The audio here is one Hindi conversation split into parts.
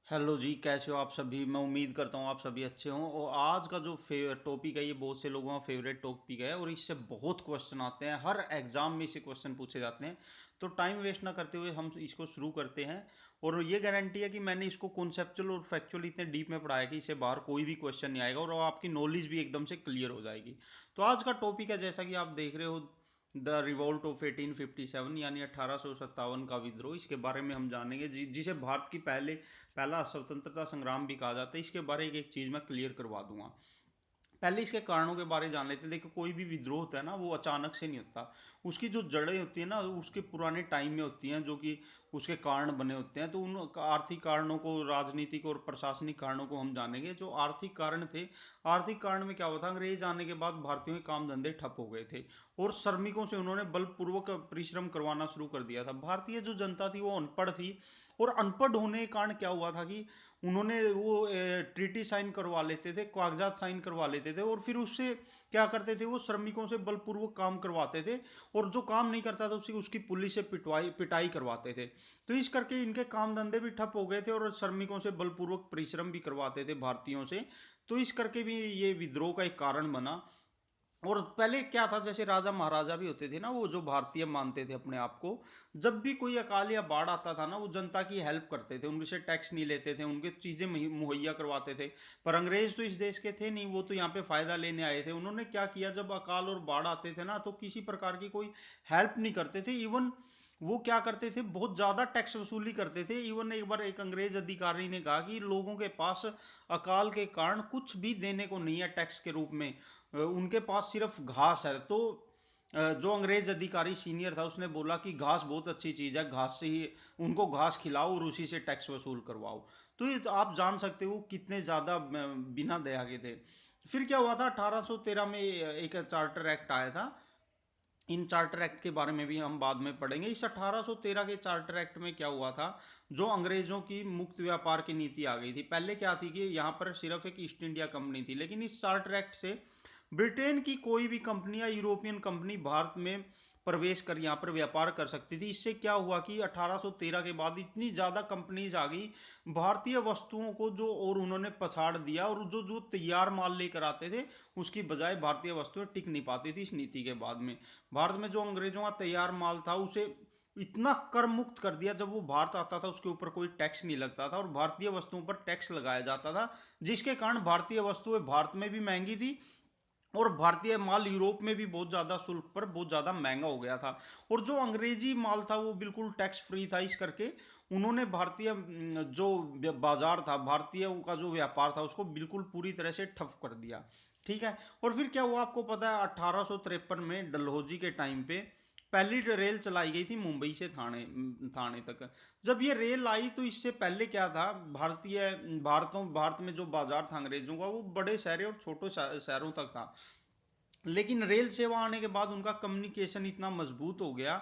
हेलो जी, कैसे हो आप सभी। मैं उम्मीद करता हूँ आप सभी अच्छे हों। और आज का जो टॉपिक है ये बहुत से लोगों का फेवरेट टॉपिक है और इससे बहुत क्वेश्चन आते हैं, हर एग्जाम में इसे क्वेश्चन पूछे जाते हैं। तो टाइम वेस्ट ना करते हुए हम इसको शुरू करते हैं। और ये गारंटी है कि मैंने इसको कॉन्सेप्चुअल और फैक्चुअल इतने डीप में पढ़ाया कि इससे बाहर कोई भी क्वेश्चन नहीं आएगा और आपकी नॉलेज भी एकदम से क्लियर हो जाएगी। तो आज का टॉपिक है, जैसा कि आप देख रहे हो, द रिवोल्ट ऑफ 1857 यानी 1857 का विद्रोह। इसके बारे में हम जानेंगे, जिसे भारत की पहला स्वतंत्रता संग्राम भी कहा जाता है। इसके बारे में एक चीज़ मैं क्लियर करवा दूंगा। पहले इसके कारणों के बारे में जान लेते हैं। देखो, कोई भी विद्रोह होता है ना, वो अचानक से नहीं होता। उसकी जो जड़ें होती हैं ना, उसके पुराने टाइम में होती हैं, जो कि उसके कारण बने होते हैं। तो उन आर्थिक कारणों को, राजनीतिक और प्रशासनिक कारणों को हम जानेंगे। जो आर्थिक कारण थे, आर्थिक कारण में क्या हुआ था, अंग्रेज आने के बाद भारतीयों के काम धंधे ठप हो गए थे और श्रमिकों से उन्होंने बलपूर्वक परिश्रम करवाना शुरू कर दिया था। भारतीय जो जनता थी वो अनपढ़ थी और अनपढ़ होने के कारण क्या हुआ था कि उन्होंने वो ट्रीटी साइन करवा लेते थे, कागजात साइन करवा लेते थे और फिर उससे क्या करते थे, वो श्रमिकों से बलपूर्वक काम करवाते थे। और जो काम नहीं करता था उसी उसकी पुलिस से पिटवाई पिटाई करवाते थे। तो इस करके इनके काम धंधे भी ठप हो गए थे और श्रमिकों से बलपूर्वक परिश्रम भी करवाते थे भारतीयों से। तो इस करके भी ये विद्रोह का एक कारण बना। और पहले क्या था, जैसे राजा महाराजा भी होते थे ना, वो जो भारतीय मानते थे अपने आप को, जब भी कोई अकाल या बाढ़ आता था ना, वो जनता की हेल्प करते थे, उनसे टैक्स नहीं लेते थे, उनके चीजें मुहैया करवाते थे। पर अंग्रेज तो इस देश के थे नहीं, वो तो यहाँ पे फायदा लेने आए थे। उन्होंने क्या किया, जब अकाल और बाढ़ आते थे ना, तो किसी प्रकार की कोई हेल्प नहीं करते थे। इवन वो क्या करते थे, बहुत ज्यादा टैक्स वसूली करते थे। इवन एक बार एक अंग्रेज अधिकारी ने कहा कि लोगों के पास अकाल के कारण कुछ भी देने को नहीं है टैक्स के रूप में, उनके पास सिर्फ घास है। तो जो अंग्रेज अधिकारी सीनियर था उसने बोला कि घास बहुत अच्छी चीज़ है, घास से ही उनको घास खिलाओ और उसी से टैक्स वसूल करवाओ। तो ये तो आप जान सकते हो कितने ज़्यादा बिना दया के थे। फिर क्या हुआ था, 1813 में एक चार्टर एक्ट आया था। इन चार्टर एक्ट के बारे में भी हम बाद में पढ़ेंगे। इस 1813 के चार्टर एक्ट में क्या हुआ था, जो अंग्रेजों की मुक्त व्यापार की नीति आ गई थी। पहले क्या थी कि यहाँ पर सिर्फ एक ईस्ट इंडिया कंपनी थी, लेकिन इस चार्टर एक्ट से ब्रिटेन की कोई भी कंपनी या यूरोपियन कंपनी भारत में प्रवेश कर यहाँ पर व्यापार कर सकती थी। इससे क्या हुआ कि 1813 के बाद इतनी ज़्यादा कंपनीज आ गई भारतीय वस्तुओं को, जो और उन्होंने पछाड़ दिया। और जो जो तैयार माल लेकर आते थे, उसकी बजाय भारतीय वस्तुएं टिक नहीं पाती थी इस नीति के बाद में। भारत में जो अंग्रेजों का तैयार माल था, उसे इतना कर मुक्त कर दिया, जब वो भारत आता था उसके ऊपर कोई टैक्स नहीं लगता था और भारतीय वस्तुओं पर टैक्स लगाया जाता था। जिसके कारण भारतीय वस्तुएं भारत में भी महंगी थी और भारतीय माल यूरोप में भी बहुत ज़्यादा शुल्क पर बहुत ज़्यादा महंगा हो गया था। और जो अंग्रेजी माल था वो बिल्कुल टैक्स फ्री था। इस करके उन्होंने भारतीय जो बाजार था, भारतीयों का जो व्यापार था, उसको बिल्कुल पूरी तरह से ठप कर दिया। ठीक है। और फिर क्या हुआ, आपको पता है 1853 में डलहौजी के टाइम पे पहली रेल चलाई गई थी मुंबई से थाने थाने तक। जब ये रेल आई तो इससे पहले क्या था, भारत में जो बाजार था अंग्रेजों का, वो बड़े शहरों और छोटे शहरों तक था। लेकिन रेल सेवा आने के बाद उनका कम्युनिकेशन इतना मजबूत हो गया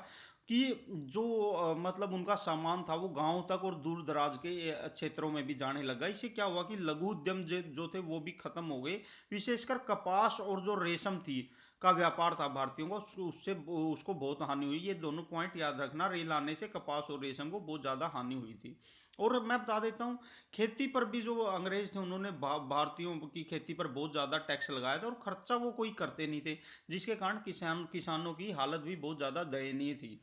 कि जो मतलब उनका सामान था वो गांव तक और दूर दराज के क्षेत्रों में भी जाने लगा। इससे क्या हुआ कि लघु उद्यम जो थे वो भी खत्म हो गए। विशेषकर कपास और जो रेशम थी का व्यापार था भारतीयों को, उससे उसको बहुत हानि हुई। ये दोनों पॉइंट याद रखना, रेल आने से कपास और रेशम को बहुत ज़्यादा हानि हुई थी। और मैं बता देता हूँ, खेती पर भी जो अंग्रेज थे उन्होंने भारतीयों की खेती पर बहुत ज़्यादा टैक्स लगाया था और खर्चा वो कोई करते नहीं थे। जिसके कारण किसानों की हालत भी बहुत ज़्यादा दयनीय थी।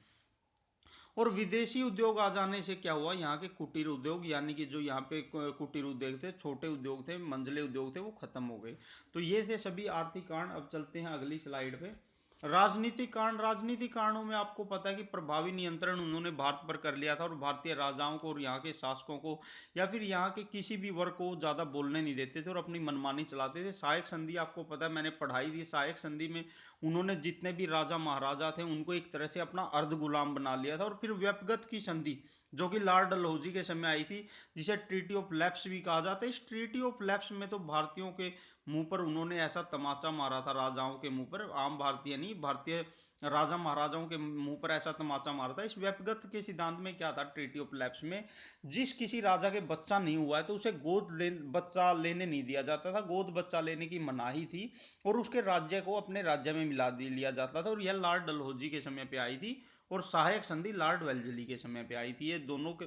और विदेशी उद्योग आ जाने से क्या हुआ, यहाँ के कुटीर उद्योग, यानी कि जो यहाँ पे कुटीर उद्योग थे, छोटे उद्योग थे, मंझले उद्योग थे, वो खत्म हो गए। तो ये थे सभी आर्थिक कारण। अब चलते हैं अगली स्लाइड पे। राजनीतिक कारण, राजनीतिक कारणों में आपको पता है कि प्रभावी नियंत्रण उन्होंने भारत पर कर लिया था और भारतीय राजाओं को और यहाँ के शासकों को या फिर यहाँ के किसी भी वर्ग को ज़्यादा बोलने नहीं देते थे और अपनी मनमानी चलाते थे। सहायक संधि आपको पता है, मैंने पढ़ाई थी। सहायक संधि में उन्होंने जितने भी राजा महाराजा थे उनको एक तरह से अपना अर्ध गुलाम बना लिया था। और फिर व्यक्तिगत की संधि, जो कि लॉर्ड डलहौजी के समय आई थी, जिसे ट्रीटी ऑफ लैप्स भी कहा जाता है। इस ट्रीटी ऑफ लैप्स में तो भारतीयों के मुंह पर उन्होंने ऐसा तमाचा मारा था, राजाओं के मुंह पर, आम भारतीय नहीं, भारतीय राजा महाराजाओं के मुंह पर ऐसा तमाचा मारा था। इस व्यक्तिगत के सिद्धांत में क्या था, ट्रीटी ऑफ लैप्स में, जिस किसी राजा के बच्चा नहीं हुआ है तो उसे बच्चा लेने नहीं दिया जाता था, गोद बच्चा लेने की मनाही थी। और उसके राज्य को अपने राज्य में मिला लिया जाता था। और यह लॉर्ड डलहौजी के समय पे आई थी। और सहायक संधि लॉर्ड वेल्जली के समय पे आई थी। ये दोनों के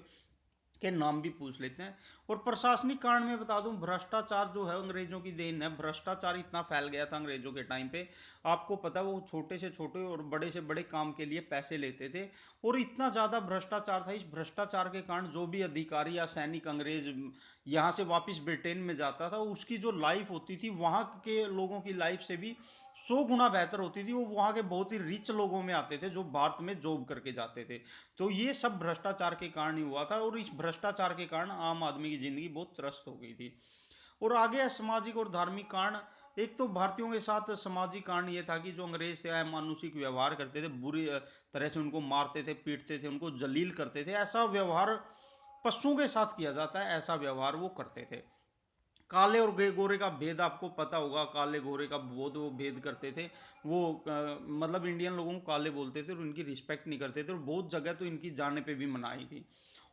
के नाम भी पूछ लेते हैं। और प्रशासनिक कारण में बता दूं, भ्रष्टाचार जो है अंग्रेजों की देन है। भ्रष्टाचार इतना फैल गया था अंग्रेजों के टाइम पे, आपको पता है, वो छोटे से छोटे और बड़े से बड़े काम के लिए पैसे लेते थे। और इतना ज़्यादा भ्रष्टाचार था, इस भ्रष्टाचार के कारण जो भी अधिकारी या सैनिक अंग्रेज यहाँ से वापस ब्रिटेन में जाता था, उसकी जो लाइफ होती थी वहाँ के लोगों की लाइफ से भी 100 गुना बेहतर होती थी। वो वहाँ के बहुत ही रिच लोगों में आते थे जो भारत में जॉब करके जाते थे। तो ये सब भ्रष्टाचार के कारण ही हुआ था, और इस भ्रष्टाचार के कारण आम आदमी की जिंदगी बहुत त्रस्त हो गई थी। और आगे सामाजिक और धार्मिक कारण, एक तो भारतीयों के साथ सामाजिक कारण ये था कि जो अंग्रेज थे अमानुषिक व्यवहार करते थे, बुरी तरह से उनको मारते थे, पीटते थे, उनको जलील करते थे। ऐसा व्यवहार पशुओं के साथ किया जाता है, ऐसा व्यवहार वो करते थे। काले और गोरे का भेद आपको पता होगा, काले गोरे का बहुत वो भेद करते थे। वो मतलब इंडियन लोगों को काले बोलते थे और उनकी रिस्पेक्ट नहीं करते थे, और बहुत जगह तो इनकी जाने पे भी मनाही थी।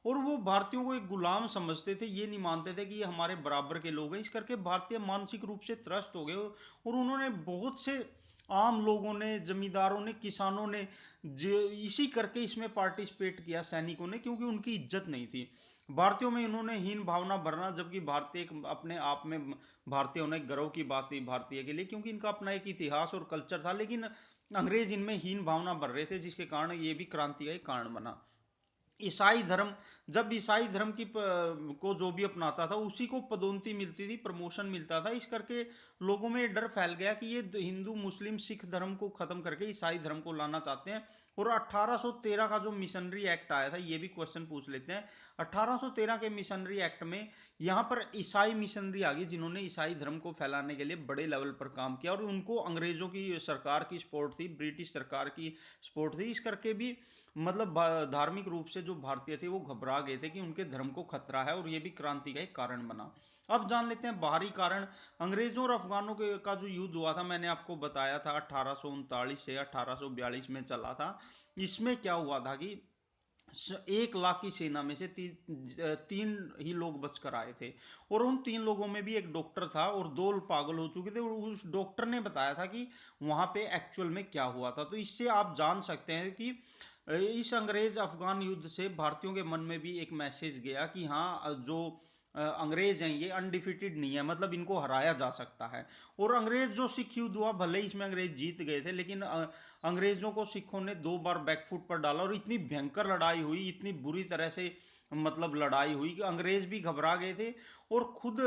और वो भारतीयों को एक गुलाम समझते थे, ये नहीं मानते थे कि ये हमारे बराबर के लोग हैं। इस करके भारतीय मानसिक रूप से त्रस्त हो गए, और उन्होंने बहुत से आम लोगों ने, जमींदारों ने, किसानों ने इसी करके इसमें पार्टिसिपेट किया, सैनिकों ने, क्योंकि उनकी इज्जत नहीं थी। भारतीयों में इन्होंने हीन भावना भरना, जबकि भारतीय एक अपने आप में, भारतीय होने गर्व की बात थी भारतीय के लिए, क्योंकि इनका अपना एक इतिहास और कल्चर था। लेकिन अंग्रेज इनमें हीन भावना भर रहे थे, जिसके कारण ये भी क्रांति का एक कारण बना। ईसाई धर्म, जब ईसाई धर्म की को जो भी अपनाता था उसी को पदोन्नति मिलती थी, प्रमोशन मिलता था। इस करके लोगों में डर फैल गया कि ये हिंदू मुस्लिम सिख धर्म को खत्म करके ईसाई धर्म को लाना चाहते हैं। और 1813 का जो मिशनरी एक्ट आया था, ये भी क्वेश्चन पूछ लेते हैं। 1813 के मिशनरी एक्ट में यहाँ पर ईसाई मिशनरी आ गई, जिन्होंने ईसाई धर्म को फैलाने के लिए बड़े लेवल पर काम किया, और उनको अंग्रेजों की सरकार की सपोर्ट थी, ब्रिटिश सरकार की सपोर्ट थी। इस करके भी मतलब धार्मिक रूप से जो भारतीय थे वो घबरा गए थे कि उनके धर्म को खतरा है, और ये भी क्रांति का एक कारण बना। अब जान लेते हैं बाहरी कारण। अंग्रेजों और अफगानों के का जो युद्ध हुआ था, मैंने आपको बताया था 1839 से 1842 में चला था। इसमें क्या हुआ था कि 1 लाख की सेना में से तीन ही लोग बचकर आए थे। और उन 3 लोगों में भी एक डॉक्टर था, और 2 पागल हो चुके थे। और उस डॉक्टर ने बताया था कि वहां पे एक्चुअल में क्या हुआ था। तो इससे आप जान सकते हैं कि इस अंग्रेज अफगान युद्ध से भारतीयों के मन में भी एक मैसेज गया कि हाँ, जो अंग्रेज हैं ये अनडिफिटेड नहीं है, मतलब इनको हराया जा सकता है। और अंग्रेज जो सिख युद्ध हुआ, भले ही इसमें अंग्रेज जीत गए थे, लेकिन अंग्रेजों को सिखों ने 2 बार बैकफुट पर डाला, और इतनी भयंकर लड़ाई हुई, इतनी बुरी तरह से मतलब लड़ाई हुई कि अंग्रेज भी घबरा गए थे। और खुद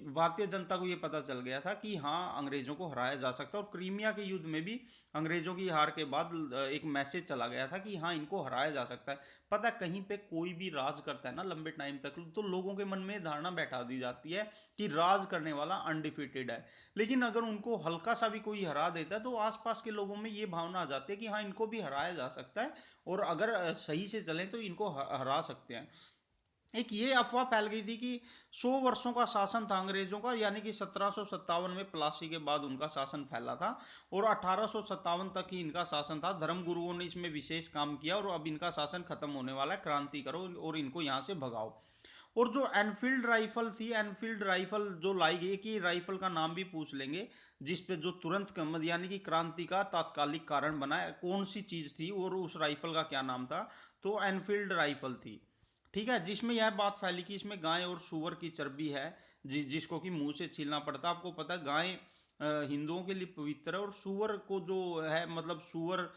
भारतीय जनता को ये पता चल गया था कि हाँ, अंग्रेजों को हराया जा सकता है। और क्रीमिया के युद्ध में भी अंग्रेजों की हार के बाद एक मैसेज चला गया था कि हाँ, इनको हराया जा सकता है। पता, कहीं पे कोई भी राज करता है ना लंबे टाइम तक, तो लोगों के मन में धारणा बैठा दी जाती है कि राज करने वाला अनडिफिटेड है। लेकिन अगर उनको हल्का सा भी कोई हरा देता है, तो आसपास के लोगों में ये भावना आ जाती है कि हाँ, इनको भी हराया जा सकता है, और अगर सही से चलें तो इनको हरा सकते हैं। एक ये अफवाह फैल गई थी कि 100 वर्षों का शासन था अंग्रेजों का, यानी कि 1757 में प्लासी के बाद उनका शासन फैला था, और 1857 तक ही इनका शासन था। धर्म गुरुओं ने इसमें विशेष काम किया, और अब इनका शासन खत्म होने वाला है, क्रांति करो और इनको यहाँ से भगाओ। और जो एनफील्ड राइफल थी, एनफील्ड राइफल जो लाई गई, कि राइफल का नाम भी पूछ लेंगे, जिसपे जो तुरंत यानी कि क्रांति का तात्कालिक कारण बना है, कौन सी चीज थी और उस राइफल का क्या नाम था। तो एनफील्ड राइफल थी, ठीक है। जिसमें यह बात फैली कि इसमें गाय और सुअर की चर्बी है, जिसको कि मुंह से छीलना पड़ता है। आपको पता है, गाय हिंदुओं के लिए पवित्र है, और सुअर को जो है, मतलब सुअर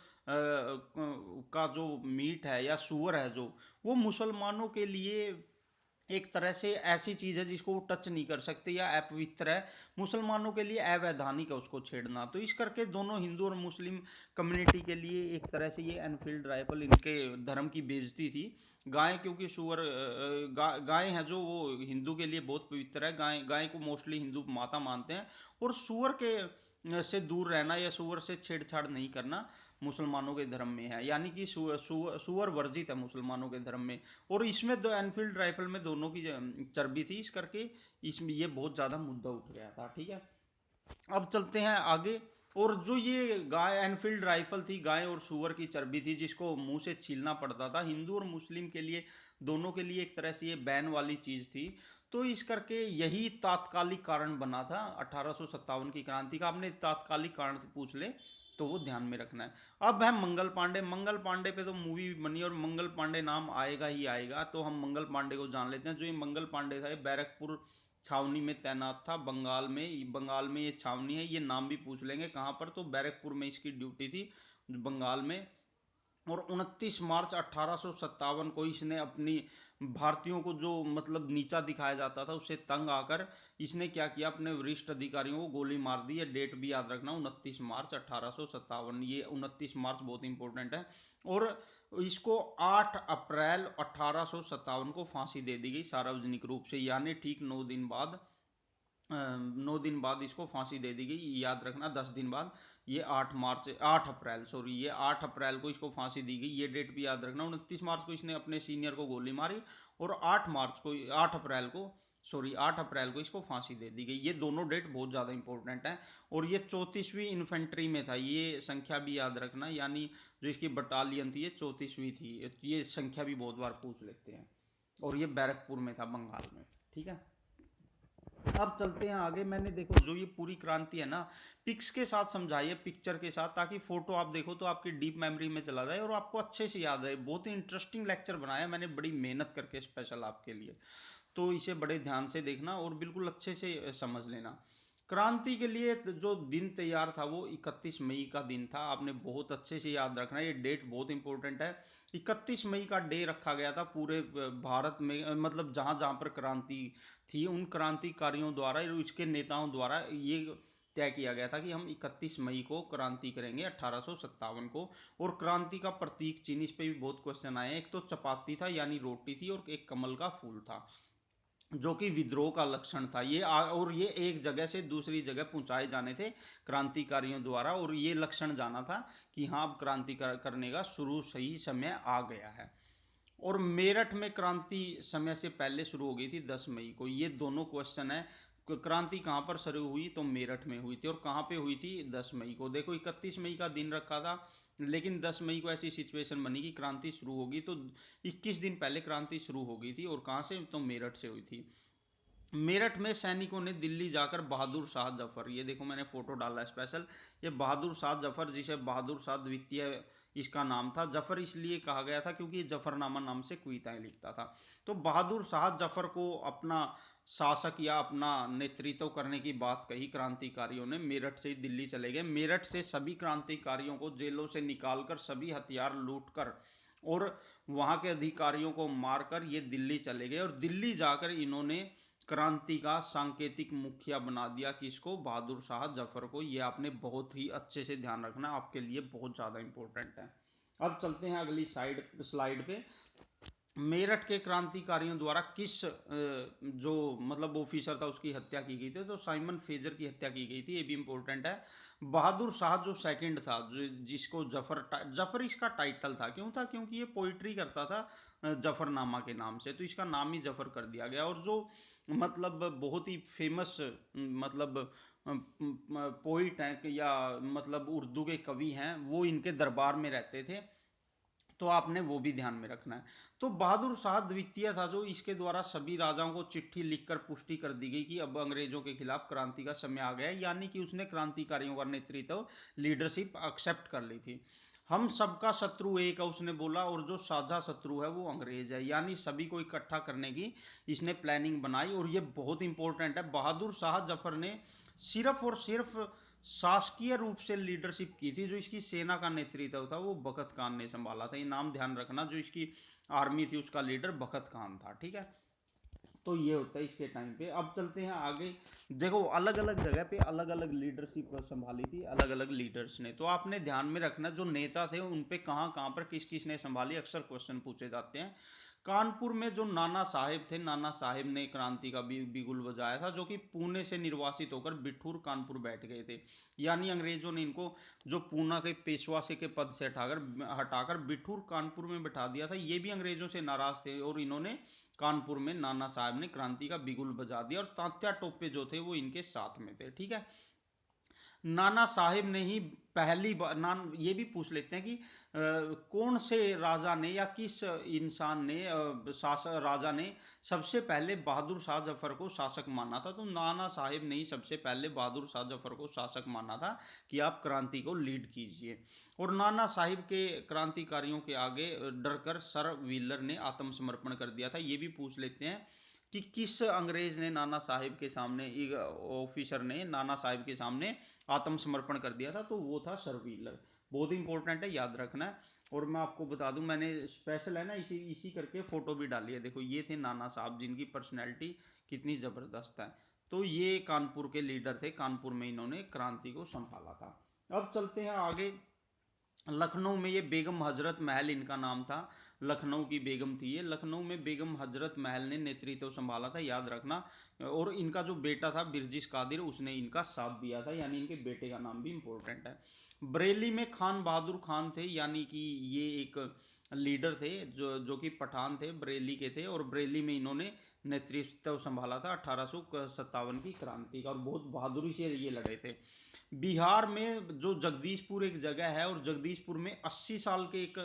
का जो मीट है या सुअर है जो, वो मुसलमानों के लिए एक तरह से ऐसी चीज है जिसको वो टच नहीं कर सकते, या अपवित्र है। मुसलमानों के लिए अवैधानिक है उसको छेड़ना। तो इस करके दोनों हिंदू और मुस्लिम कम्युनिटी के लिए एक तरह से ये एनफील्ड राइफल इनके धर्म की बेइज्जती थी। गाय, क्योंकि सुअर गाय है जो, वो हिंदू के लिए बहुत पवित्र है। गाय गाय को मोस्टली हिंदू माता मानते हैं। और सुअर के से दूर रहना या सुअर से छेड़छाड़ नहीं करना मुसलमानों के धर्म में है, यानी कि सुअर वर्जित है मुसलमानों के धर्म में। और इसमें दो एनफील्ड राइफल में दोनों की चर्बी थी, इस करके इसमें ये बहुत ज़्यादा मुद्दा उठ गया था, ठीक है। अब चलते हैं आगे। और जो ये गाय एनफील्ड राइफल थी, गाय और सुअर की चर्बी थी, जिसको मुंह से छीलना पड़ता था, हिंदू और मुस्लिम के लिए, दोनों के लिए एक तरह से ये बैन वाली चीज़ थी। तो इस करके यही तात्कालिक कारण बना था 1857 की क्रांति का। आपने तात्कालिक कारण पूछ ले, तो वो ध्यान में रखना है। अब है मंगल पांडे। मंगल पांडे पे तो मूवी भी बनी और मंगल पांडे नाम आएगा ही आएगा, तो हम मंगल पांडे को जान लेते हैं। जो ये मंगल पांडे था, ये बैरकपुर छावनी में तैनात था, बंगाल में। बंगाल में ये छावनी है, ये नाम भी पूछ लेंगे कहाँ पर, तो बैरकपुर में इसकी ड्यूटी थी, बंगाल में। और 29 मार्च 1857 को इसने अपनी भारतीयों को जो मतलब नीचा दिखाया जाता था उससे तंग आकर इसने क्या किया, अपने वरिष्ठ अधिकारियों को गोली मार दी। ये डेट भी याद रखना, 29 मार्च 1857, ये 29 मार्च बहुत इंपॉर्टेंट है। और इसको 8 अप्रैल 1857 को फांसी दे दी गई सार्वजनिक रूप से, यानी ठीक 9 दिन बाद इसको फांसी दे दी गई, याद रखना 10 दिन बाद। ये 8 अप्रैल, सॉरी, ये 8 अप्रैल को इसको फांसी दी गई, ये डेट भी याद रखना। 29 मार्च को इसने अपने सीनियर को गोली मारी और 8 अप्रैल को इसको फांसी दे दी गई। ये दोनों डेट बहुत ज़्यादा इंपॉर्टेंट है। और ये 34वीं इन्फेंट्री में था, ये संख्या भी याद रखना, यानी जो इसकी बटालियन थी ये 34वीं थी। ये संख्या भी बहुत बार पूछ लेते हैं। और ये बैरकपुर में था, बंगाल में। ठीक है, अब चलते हैं आगे। मैंने देखो जो ये पूरी क्रांति है ना, पिक्स के साथ समझाइए, पिक्चर के साथ, ताकि फोटो आप देखो तो आपकी डीप मेमोरी में चला जाए और आपको अच्छे से याद रहे। बहुत ही इंटरेस्टिंग लेक्चर बनाया मैंने, बड़ी मेहनत करके स्पेशल आपके लिए, तो इसे बड़े ध्यान से देखना और बिल्कुल अच्छे से समझ लेना। क्रांति के लिए जो दिन तैयार था वो 31 मई का दिन था, आपने बहुत अच्छे से याद रखना, ये डेट बहुत इंपॉर्टेंट है। 31 मई का डे रखा गया था पूरे भारत में, मतलब जहाँ जहाँ पर क्रांति थी उन क्रांतिकारियों द्वारा, इसके नेताओं द्वारा ये तय किया गया था कि हम 31 मई को क्रांति करेंगे 1857 को। और क्रांति का प्रतीक चिन्ह, इस पे भी बहुत क्वेश्चन आए हैं। एक तो चपाती था यानी रोटी थी, और एक कमल का फूल था जो कि विद्रोह का लक्षण था। और ये एक जगह से दूसरी जगह पहुंचाए जाने थे क्रांतिकारियों द्वारा, और ये लक्षण जाना था कि हाँ अब क्रांति करने का शुरू सही समय आ गया है। और मेरठ में क्रांति समय से पहले शुरू हो गई थी 10 मई को। ये दोनों क्वेश्चन है, क्रांति कहाँ पर शुरू हुई, तो मेरठ में हुई थी। और कहाँ पे हुई थी, 10 मई को। देखो 31 मई का दिन रखा था, लेकिन 10 मई को ऐसी सिचुएशन बनी कि क्रांति शुरू होगी, तो 21 दिन पहले क्रांति शुरू हो गई थी। और कहाँ से, तो मेरठ से हुई थी। मेरठ में सैनिकों ने दिल्ली जाकर बहादुर शाह जफर, ये देखो मैंने फोटो डाला है स्पेशल, ये बहादुर शाह जफर, जिसे बहादुर शाह द्वितीय इसका नाम था। जफर इसलिए कहा गया था क्योंकि ये जफरनामा नाम से कविताएं लिखता था। तो बहादुर शाह जफर को अपना शासक या अपना नेतृत्व करने की बात कही क्रांतिकारियों ने। मेरठ से ही दिल्ली चले गए। मेरठ से सभी क्रांतिकारियों को जेलों से निकालकर सभी हथियार लूटकर और वहाँ के अधिकारियों को मारकर ये दिल्ली चले गए। और दिल्ली जाकर इन्होंने क्रांति का सांकेतिक मुखिया बना दिया, किसको, बहादुर शाह जफर को। ये आपने बहुत ही अच्छे से ध्यान रखना, आपके लिए बहुत ज़्यादा इंपॉर्टेंट है। अब चलते हैं अगली स्लाइड पे। मेरठ के क्रांतिकारियों द्वारा किस जो मतलब ऑफिसर था उसकी हत्या की गई थी, तो साइमन फेजर की हत्या की गई थी, ये भी इंपॉर्टेंट है। बहादुर शाह जो सेकंड था, जिसको जफर इसका टाइटल था, क्यों था, क्योंकि ये पोइट्री करता था जफरनामा के नाम से, तो इसका नाम ही जफर कर दिया गया। और जो मतलब बहुत ही फेमस मतलब पोइट हैं या मतलब उर्दू के कवि हैं, वो इनके दरबार में रहते थे, तो आपने वो भी ध्यान में रखना है। तो बहादुर शाह द्वितीय था, जो इसके द्वारा सभी राजाओं को चिट्ठी लिखकर पुष्टि कर दी गई कि अब अंग्रेजों के खिलाफ क्रांति का समय आ गया है, यानी कि उसने क्रांतिकारियों का नेतृत्व, लीडरशिप एक्सेप्ट कर ली थी। हम सबका शत्रु एक है उसने बोला, और जो साझा शत्रु है वो अंग्रेज है, यानी सभी को इकट्ठा करने की इसने प्लानिंग बनाई। और ये बहुत इंपॉर्टेंट है, बहादुर शाह जफर ने सिर्फ और सिर्फ शासकीय रूप से लीडरशिप की थी। जो इसकी सेना का नेतृत्व था वो बखत खान ने संभाला था, ये नाम ध्यान रखना। जो इसकी आर्मी थी उसका लीडर बखत खान था। ठीक है, तो ये होता है इसके टाइम पे। अब चलते हैं आगे। देखो अलग अलग जगह पे अलग अलग लीडरशिप संभाली थी अलग अलग लीडर्स ने, तो आपने ध्यान में रखना जो नेता थे उन पे कहाँ कहाँ पर किस किस ने संभाली, अक्सर क्वेश्चन पूछे जाते हैं। कानपुर में जो नाना साहेब थे, नाना साहेब ने क्रांति का बिगुल बजाया था, जो कि पुणे से निर्वासित होकर बिठूर कानपुर बैठ गए थे। यानी अंग्रेजों ने इनको जो पूना के पेशवा से के पद से हटाकर बिठूर कानपुर में बैठा दिया था। ये भी अंग्रेजों से नाराज थे और इन्होंने कानपुर में नाना साहब ने क्रांति का बिगुल बजा दिया, और तात्या टोपे जो थे वो इनके साथ में थे। ठीक है, नाना साहेब ने ही पहली बार नान ये भी पूछ लेते हैं कि कौन से राजा ने या किस इंसान ने शासक राजा ने सबसे पहले बहादुर शाह जफर को शासक माना था। तो नाना साहेब ने ही सबसे पहले बहादुर शाह जफर को शासक माना था कि आप क्रांति को लीड कीजिए। और नाना साहिब के क्रांतिकारियों के आगे डरकर सर व्हीलर ने आत्मसमर्पण कर दिया था। ये भी पूछ लेते हैं कि किस अंग्रेज ने नाना साहिब के सामने, एक ऑफिसर ने नाना साहिब के सामने आत्मसमर्पण कर दिया था, तो वो था सर व्हीलर। बहुत इंपॉर्टेंट है, याद रखना है। और मैं आपको बता दूं, मैंने स्पेशल है ना इसी इसी करके फोटो भी डाली है। देखो ये थे नाना साहब, जिनकी पर्सनैलिटी कितनी ज़बरदस्त है। तो ये कानपुर के लीडर थे, कानपुर में इन्होंने क्रांति को संभाला था। अब चलते हैं आगे। लखनऊ में ये बेगम हजरत महल इनका नाम था, लखनऊ की बेगम थी ये। लखनऊ में बेगम हजरत महल ने नेतृत्व संभाला था, याद रखना। और इनका जो बेटा था बिरजिश कादिर, उसने इनका साथ दिया था, यानी इनके बेटे का नाम भी इम्पोर्टेंट है। बरेली में खान बहादुर खान थे, यानी कि ये एक लीडर थे जो कि पठान थे, बरेली के थे। और बरेली में इन्होंने नेतृत्व संभाला था 1857 की क्रांति का, और बहुत बहादुरी से ये लड़े थे। बिहार में जो जगदीशपुर एक जगह है, और जगदीशपुर में 80 साल के एक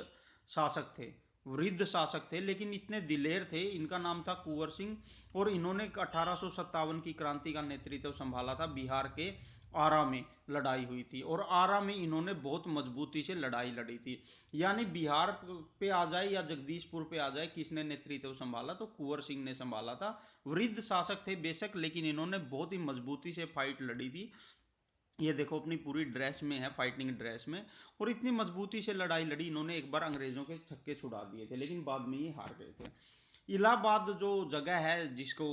शासक थे, वृद्ध शासक थे, लेकिन इतने दिलेर थे। इनका नाम था कुंवर सिंह, और इन्होंने 1857 की क्रांति का नेतृत्व संभाला था। बिहार के आरा में लड़ाई हुई थी, और आरा में इन्होंने बहुत मजबूती से लड़ाई लड़ी थी। यानी बिहार पे आ जाए या जगदीशपुर पे आ जाए, किसने नेतृत्व संभाला, तो कुंवर सिंह ने संभाला था। वृद्ध शासक थे बेशक, लेकिन इन्होंने बहुत ही मजबूती से फाइट लड़ी थी। ये देखो अपनी पूरी ड्रेस में है, फाइटिंग ड्रेस में, और इतनी मजबूती से लड़ाई लड़ी इन्होंने। एक बार अंग्रेजों के छक्के छुड़ा दिए थे, लेकिन बाद में ये हार गए थे। इलाहाबाद जो जगह है, जिसको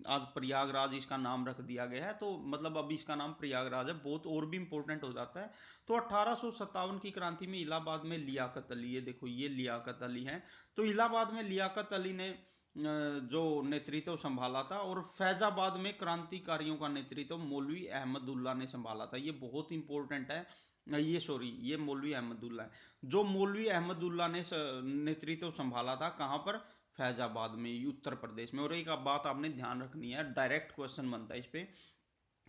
आज प्रयागराज इसका नाम रख दिया गया है, तो मतलब अभी इसका नाम प्रयागराज है, बहुत और भी इंपॉर्टेंट हो जाता है। तो 1857 की क्रांति में इलाहाबाद में लियाकत अली, ये देखो ये लियाकत अली है। तो इलाहाबाद में लियाकत अली ने जो नेतृत्व संभाला था। और फैजाबाद में क्रांतिकारियों का नेतृत्व मौलवी अहमदुल्ला ने संभाला था। ये बहुत इंपॉर्टेंट है। ये सॉरी, ये मौलवी अहमदुल्ला है। जो मौलवी अहमदुल्ला ने नेतृत्व संभाला था, कहाँ पर, फैजाबाद में, उत्तर प्रदेश में। और एक बात आपने ध्यान रखनी है, डायरेक्ट क्वेश्चन बनता है इस पे,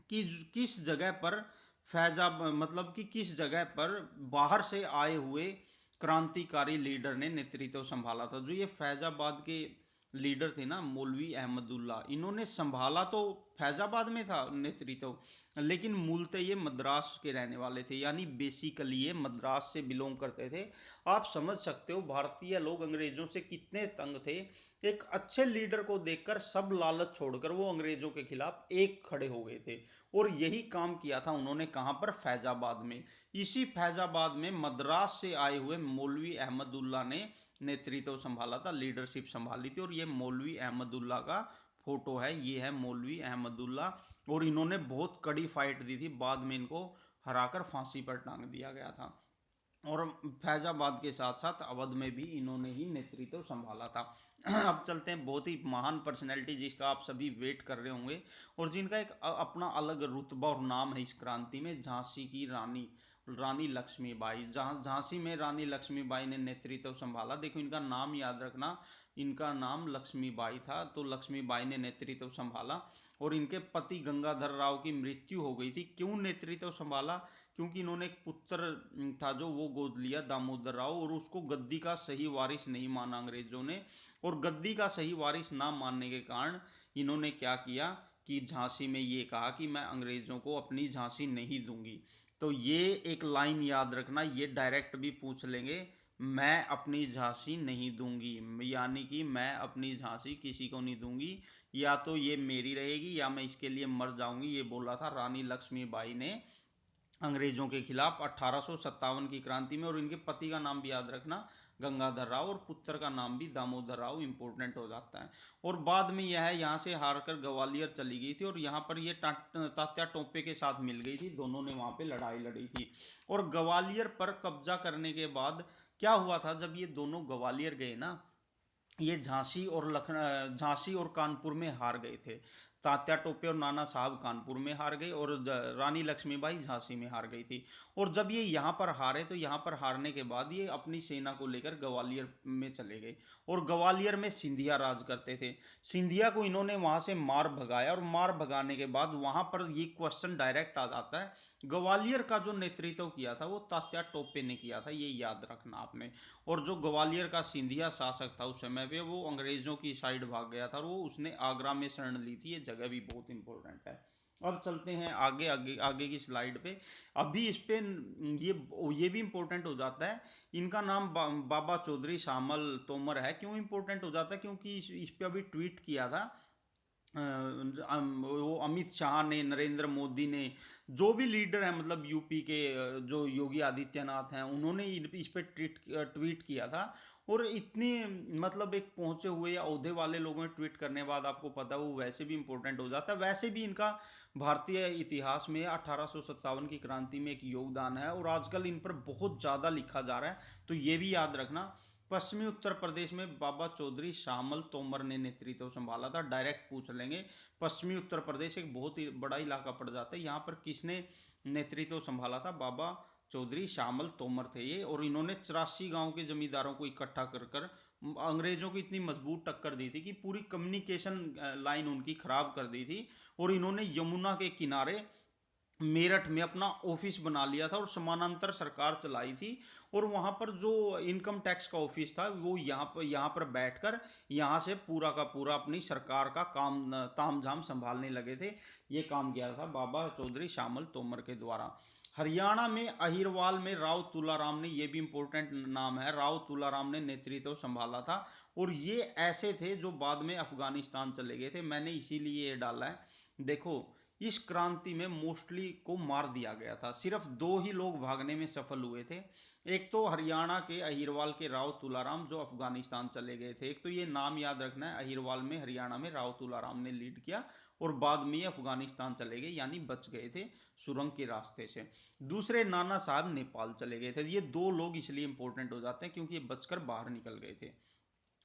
कि किस जगह पर फैजाब मतलब कि किस जगह पर बाहर से आए हुए क्रांतिकारी लीडर ने नेतृत्व संभाला था। जो ये फैजाबाद के लीडर थे ना, मौलवी अहमदुल्ला, इन्होंने संभाला तो फैजाबाद में था नेतृत्व, लेकिन मूलतः ये मद्रास के रहने वाले थे, यानी बेसिकली ये मद्रास से बिलोंग करते थे। आप समझ सकते हो भारतीय लोग अंग्रेजों से कितने तंग थे। एक अच्छे लीडर को देखकर सब लालच छोड़कर वो अंग्रेजों के खिलाफ एक खड़े हो गए थे। और यही काम किया था उन्होंने, कहाँ पर, फैजाबाद में। इसी फैजाबाद में मद्रास से आए हुए मौलवी अहमदुल्ला ने नेतृत्व संभाला था, लीडरशिप संभाली थी। और ये मौलवी अहमदुल्ला का फोटो है, ये है मौलवी अहमदुल्ला। और इन्होंने बहुत कड़ी फाइट दी थी, बाद में इनको हराकर फांसी पर टांग दिया गया था। और फैजाबाद के साथ साथ अवध में भी इन्होंने ही नेतृत्व संभाला था। अब चलते हैं बहुत ही महान पर्सनैलिटी, जिसका आप सभी वेट कर रहे होंगे, और जिनका एक अपना अलग रुतबा और नाम है इस क्रांति में, झांसी की रानी, रानी लक्ष्मीबाई। झांसी में रानी लक्ष्मीबाई ने नेतृत्व संभाला। देखो इनका नाम याद रखना, इनका नाम लक्ष्मीबाई था, तो लक्ष्मीबाई ने नेतृत्व संभाला। और इनके पति गंगाधर राव की मृत्यु हो गई थी। क्यों नेतृत्व संभाला, क्योंकि इन्होंने एक पुत्र था जो वो गोद लिया, दामोदर राव, और उसको गद्दी का सही वारिस नहीं माना अंग्रेजों ने। और गद्दी का सही वारिस ना मानने के कारण इन्होंने क्या किया कि झांसी में ये कहा कि मैं अंग्रेजों को अपनी झांसी नहीं दूंगी। तो ये एक लाइन याद रखना, ये डायरेक्ट भी पूछ लेंगे, मैं अपनी झांसी नहीं दूंगी, यानी कि मैं अपनी झांसी किसी को नहीं दूंगी, या तो ये मेरी रहेगी या मैं इसके लिए मर जाऊंगी। ये बोला था रानी लक्ष्मीबाई ने अंग्रेजों के खिलाफ 1857 की क्रांति में। और इनके पति का नाम भी याद रखना, गंगाधर राव, और पुत्र का नाम भी दामोदर राव, इंपॉर्टेंट हो जाता है। और बाद में यह है यहाँ से हारकर ग्वालियर चली गई थी, और यहाँ पर ये तात्या टोपे के साथ मिल गई थी, दोनों ने वहाँ पे लड़ाई लड़ी थी। और ग्वालियर पर कब्जा करने के बाद क्या हुआ था, जब ये दोनों ग्वालियर गए ना, ये झांसी और कानपुर में हार गए थे। तात्या टोपे और नाना साहब कानपुर में हार गए और रानी लक्ष्मीबाई झांसी में हार गई थी। और जब ये यहाँ पर हारे तो यहाँ पर हारने के बाद ये अपनी सेना को लेकर ग्वालियर में चले गए। और ग्वालियर में सिंधिया राज करते थे। सिंधिया को इन्होंने वहां से मार भगाया और मार भगाने के बाद वहां पर ये क्वेश्चन डायरेक्ट आ जाता है, ग्वालियर का जो नेतृत्व किया था वो तात्या टोपे ने किया था, ये याद रखना आपने। और जो ग्वालियर का सिंधिया शासक था उस समय पे वो अंग्रेजों की साइड भाग गया था और वो उसने आगरा में शरण ली थी। ये जगह भी बहुत इंपॉर्टेंट है। अब चलते हैं आगे आगे आगे की स्लाइड पे। अभी इस पे ये भी इंपॉर्टेंट हो जाता है। इनका नाम बाबा चौधरी श्यामल तोमर है। क्यों इंपॉर्टेंट हो जाता है? क्योंकि इस पे अभी ट्वीट किया था वो अमित शाह ने, नरेंद्र मोदी ने, जो भी लीडर है मतलब यूपी के जो योगी आदित्यनाथ हैं उन्होंने इस पे ट्वीट किया था। और इतनी मतलब एक पहुंचे हुए या ओहदे वाले लोगों ने ट्वीट करने के बाद आपको पता वो वैसे भी इंपॉर्टेंट हो जाता है। वैसे भी इनका भारतीय इतिहास में 1857 की क्रांति में एक योगदान है और आजकल इन पर बहुत ज़्यादा लिखा जा रहा है, तो ये भी याद रखना। पश्चिमी उत्तर प्रदेश में बाबा चौधरी श्यामल तोमर ने नेतृत्व संभाला था। डायरेक्ट पूछ लेंगे। पश्चिमी उत्तर प्रदेश एक बहुत ही बड़ा इलाका पड़ जाता है, यहाँ पर किसने नेतृत्व संभाला था? बाबा चौधरी श्यामल तोमर थे ये। और इन्होंने 84 गांव के जमींदारों को इकट्ठा कर कर अंग्रेजों को इतनी मजबूत टक्कर दी थी कि पूरी कम्युनिकेशन लाइन उनकी खराब कर दी थी। और इन्होंने यमुना के किनारे मेरठ में अपना ऑफिस बना लिया था और समानांतर सरकार चलाई थी। और वहां पर जो इनकम टैक्स का ऑफिस था वो यहाँ पर बैठकर यहाँ से पूरा का पूरा अपनी सरकार का काम तामझाम संभालने लगे थे। ये काम किया था बाबा चौधरी श्यामल तोमर के द्वारा। हरियाणा में अहिरवाल में राव तुलाराम ने, ये भी इंपॉर्टेंट नाम है, राव तुलाराम ने नेतृत्व संभाला था। और ये ऐसे थे जो बाद में अफगानिस्तान चले गए थे, मैंने इसीलिए ये डाला है। देखो इस क्रांति में मोस्टली को मार दिया गया था, सिर्फ दो ही लोग भागने में सफल हुए थे। एक तो हरियाणा के अहिरवाल के राव तुलाराम जो अफगानिस्तान चले गए थे। एक तो ये नाम याद रखना है, अहिरवाल में हरियाणा में राव तुलाराम ने लीड किया और बाद में ये अफगानिस्तान चले गए यानी बच गए थे सुरंग के रास्ते से। दूसरे नाना साहब नेपाल चले गए थे। ये दो लोग इसलिए इंपॉर्टेंट हो जाते हैं क्योंकि ये बचकर बाहर निकल गए थे,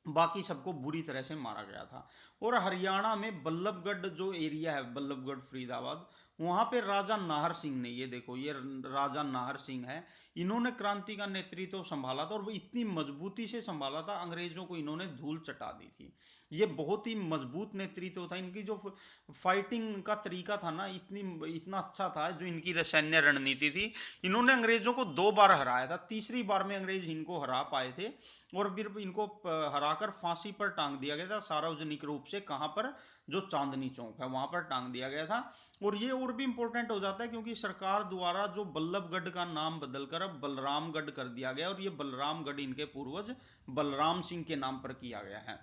बाकी सबको बुरी तरह से मारा गया था। और हरियाणा में बल्लभगढ़ जो एरिया है, बल्लभगढ़ फरीदाबाद, वहां पे राजा नाहर सिंह ने, ये देखो ये राजा नाहर सिंह है, इन्होंने क्रांति का नेतृत्व संभाला था। और वो इतनी मजबूती से संभाला था, अंग्रेजों को इन्होंने धूल चटा दी थी। ये बहुत ही मजबूत नेतृत्व था। इनकी जो फाइटिंग का तरीका था ना, इतना अच्छा था, जो इनकी सैन्य रणनीति थी। इन्होंने अंग्रेजों को 2 बार हराया था, तीसरी बार में अंग्रेज इनको हरा पाए थे। और फिर इनको हराकर फांसी पर टांग दिया गया था सार्वजनिक रूप से। कहां पर? जो चांदनी चौक है वहां पर टांग दिया गया था। और ये और भी इंपॉर्टेंट हो जाता है क्योंकि सरकार द्वारा जो बल्लभगढ़ का नाम बदलकर अब बलरामगढ़ कर दिया गया और ये बलरामगढ़ इनके पूर्वज बलराम सिंह के नाम पर किया गया है।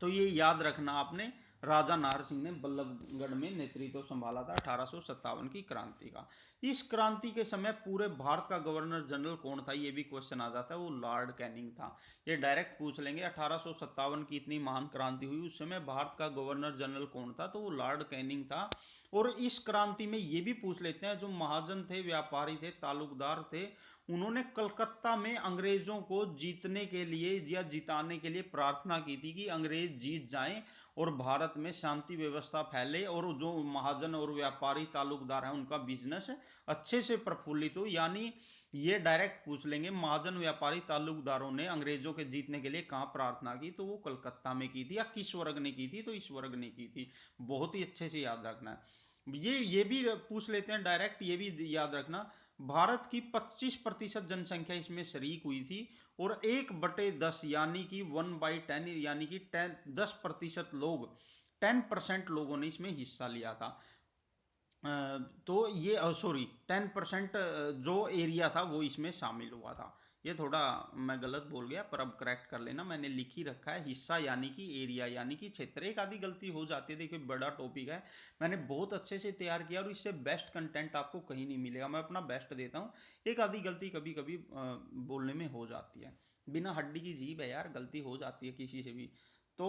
तो ये याद रखना आपने, राजा नाहर सिंह ने बल्लभगढ़ में नेतृत्व संभाला था 1857 की क्रांति का। इस क्रांति के समय पूरे भारत का गवर्नर जनरल कौन था? ये भी क्वेश्चन आ जाता है। वो लॉर्ड कैनिंग था। ये डायरेक्ट पूछ लेंगे। 1857 की इतनी महान क्रांति हुई, उस समय भारत का गवर्नर जनरल कौन था? तो वो लॉर्ड कैनिंग था। और इस क्रांति में ये भी पूछ लेते हैं, जो महाजन थे, व्यापारी थे, तालुकदार थे, उन्होंने कलकत्ता में अंग्रेजों को जीतने के लिए या जिताने के लिए प्रार्थना की थी कि अंग्रेज जीत जाएं और भारत में शांति व्यवस्था फैले और जो महाजन और व्यापारी तालुकदार हैं उनका बिजनेस अच्छे से प्रफुल्लित हो। यानी ये डायरेक्ट पूछ लेंगे, महाजन व्यापारी तालुकदारों ने अंग्रेजों के जीतने के लिए कहाँ प्रार्थना की? तो वो कलकत्ता में की थी। या किस वर्ग ने की थी? तो इस वर्ग ने की थी। बहुत ही अच्छे से याद रखना है। ये भी पूछ लेते हैं डायरेक्ट, ये भी याद रखना। भारत की 25% जनसंख्या इसमें शरीक हुई थी और 1/10 यानी कि 1/10 यानी कि 10% लोग, 10% लोगों ने इसमें हिस्सा लिया था। तो ये सॉरी 10% जो एरिया था वो इसमें शामिल हुआ था। ये थोड़ा मैं गलत बोल गया पर अब करेक्ट कर लेना, मैंने लिख ही रखा है हिस्सा यानी कि एरिया यानी कि क्षेत्र। एक आधी गलती हो जाती है, देखिए बड़ा टॉपिक है, मैंने बहुत अच्छे से तैयार किया और इससे बेस्ट कंटेंट आपको कहीं नहीं मिलेगा। मैं अपना बेस्ट देता हूँ, एक आधी गलती कभी कभी बोलने में हो जाती है। बिना हड्डी की जीभ है यार, गलती हो जाती है किसी से भी। तो